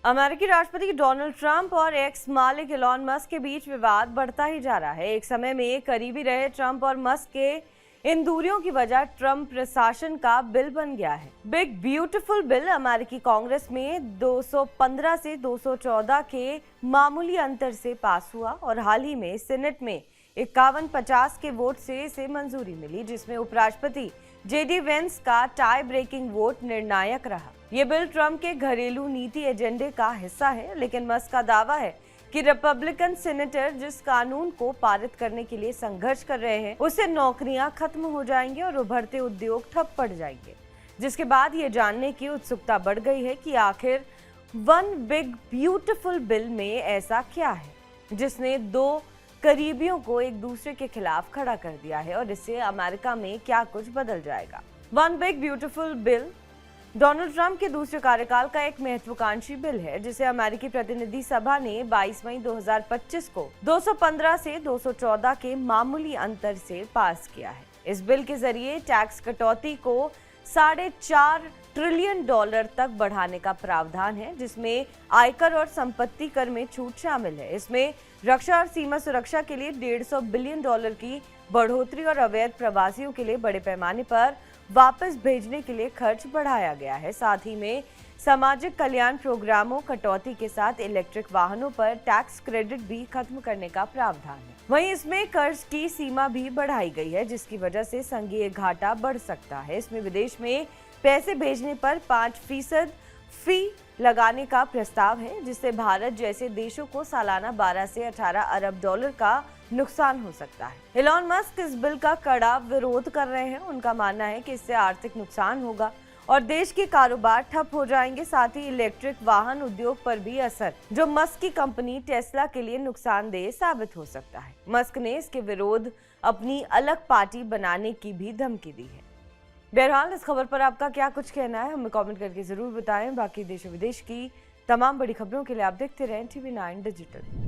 अमेरिकी राष्ट्रपति Donald Trump और एक्स मालिक एलॉन मस्क के बीच विवाद बढ़ता ही जा रहा है। एक समय में करीबी रहे ट्रंप और मस्क के इन दूरियों की वजह ट्रंप प्रशासन का बिल बन गया है। बिग ब्यूटीफुल बिल अमेरिकी कांग्रेस में 215 से 214 के मामूली अंतर से पास हुआ और हाल ही में सीनेट में 51-50 के वोट से इसे मंजूरी मिली, जिसमें उपराष्ट्रपति जेडी वेंस का टाई ब्रेकिंग वोट निर्णायक रहा। ये बिल ट्रंप के घरेलू नीति एजेंडे का हिस्सा है, लेकिन मस्क का दावा है कि रिपब्लिकन सीनेटर जिस कानून को पारित करने के लिए संघर्ष कर रहे हैं, उससे नौकरियां खत्म हो जाएंगी और उभरते उद्योग ठप पड़ जाएंगे। जिसके बाद ये जानने की उत्सुकता बढ़ गई है कि आखिर वन बिग ब्यूटीफुल बिल में ऐसा क्या है जिसने दो करीबियों को एक दूसरे के खिलाफ खड़ा कर दिया है और इससे अमेरिका में क्या कुछ बदल जाएगा। One big beautiful bill Donald Trump के दूसरे कार्यकाल का एक महत्वाकांक्षी बिल है, जिसे अमेरिकी प्रतिनिधि सभा ने 22 मई 2025 को 215 से 214 के मामूली अंतर से पास किया है। इस बिल के जरिए टैक्स कटौती को $4.5 ट्रिलियन तक बढ़ाने का प्रावधान है, जिसमें आयकर और संपत्ति कर में छूट शामिल है। इसमें रक्षा और सीमा सुरक्षा के लिए $150 बिलियन की बढ़ोतरी और अवैध प्रवासियों के लिए बड़े पैमाने पर वापस भेजने के लिए खर्च बढ़ाया गया है। साथ ही में सामाजिक कल्याण प्रोग्रामों कटौती के साथ इलेक्ट्रिक वाहनों पर टैक्स क्रेडिट भी खत्म करने का प्रावधान है। वहीं इसमें कर्ज की सीमा भी बढ़ाई गई है, जिसकी वजह से संघीय घाटा बढ़ सकता है। इसमें विदेश में पैसे भेजने पर 5% फी लगाने का प्रस्ताव है, जिससे भारत जैसे देशों को सालाना 12 से 18 अरब डॉलर का नुकसान हो सकता है। एलॉन मस्क इस बिल का कड़ा विरोध कर रहे हैं। उनका मानना है कि इससे आर्थिक नुकसान होगा और देश के कारोबार ठप हो जाएंगे। साथ ही इलेक्ट्रिक वाहन उद्योग पर भी असर, जो मस्क की कंपनी टेस्ला के लिए नुकसानदेह साबित हो सकता है। मस्क ने इसके विरोध अपनी अलग पार्टी बनाने की भी धमकी दी है। बहरहाल इस खबर पर आपका क्या कुछ कहना है, हमें कमेंट करके जरूर बताएं। बाकी देश और विदेश की तमाम बड़ी खबरों के लिए आप देखते रहें TV9 डिजिटल।